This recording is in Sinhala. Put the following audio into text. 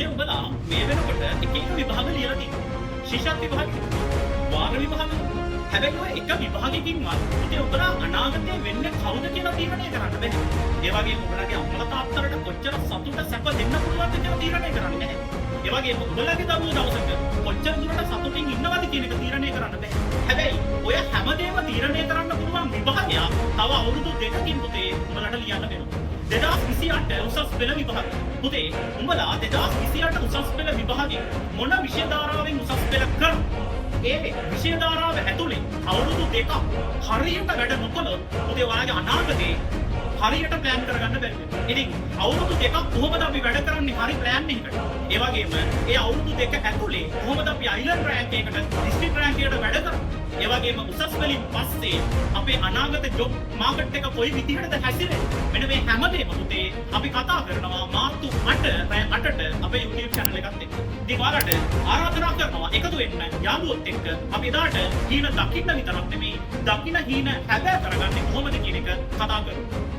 පුතේ උඹලා මේ වෙනකොට එක එක විභාග ලියලා තියෙනවා. ශිෂ්‍යත්ව විභාගය, වාර විභාග. හැබැයි ඔය එක විභාගයකින්වත් පුතේ උඹලා අනාගතේ වෙන්නේ කවුද කියලා තීරණය කරන්න බෑ. ඒ වගේම උඹලගේ අම්මලා තාත්තලාට කොච්චර සතුට සැප දෙන්න පුළුවන්ද කියලා තීරණය කරන්න බෑ. ඒ වගේම උඹලගේ දරුවෝ දවසක කොච්චර දුරට සතුටින් ඉන්නවද කියන එක තීරණය කරන්න බෑ. හැබැයි ඔය හැමදේම තීරණය කරන්න පුළුවන් විභාගයක් තව අවුරුදු 2කින් පුතේ උඹලට ලියන්න වෙනවා. 2028 උසස් පෙළ විභාගය. පුතේ උඹලා 2028 උසස් පෙළ විභාගයේ මොන විෂය ධාරාවෙන් උසස් පෙළ කරනවා? ඒ විෂය ධාරාව ඇතුලේ අවුරුදු 2ක් හරියට වැඩ නොකළොත් පුතේ ඔයාගේ අනාගතේ හරියට ප්ලෑන් කරගන්න බැරි වෙනවා. ඉතින් අවුරුදු 2ක් කොහොමද අපි වැඩ කරන්නේ හරි ප්ලෑන් එකකට? ඒ වගේම ඒ අවුරුදු 2 ඇතුලේ කොහොමද අපි අයිලන්ඩ් රෑන්ක් එකකට ඩිස්ට්‍රික්ට් රෑන්ක් එකකට වැඩ කරන්නේ? ඒ වගේම උසස් වලින් පස්සේ අපේ අනාගත ජොබ් මාකට් එක කොයි විදිහටද හැසිරෙන්නේ? මෙන්න මේ හැමදේම පුතේ අපි කතා කරනවා මාර්තු 8 රෑ 8ට අපේ YouTube channel එකත් එක්ක. ඉතින් ඔයාලට ආරාධනා කරනවා එකතු වෙන්න යාළුවොත් එක්ක අපි එදාට හීන දකින්න විතරක් නෙමෙයි දකින්න හීන හැබෑ කරගන්නේ කොහොමද කියන එක කතා කරමු.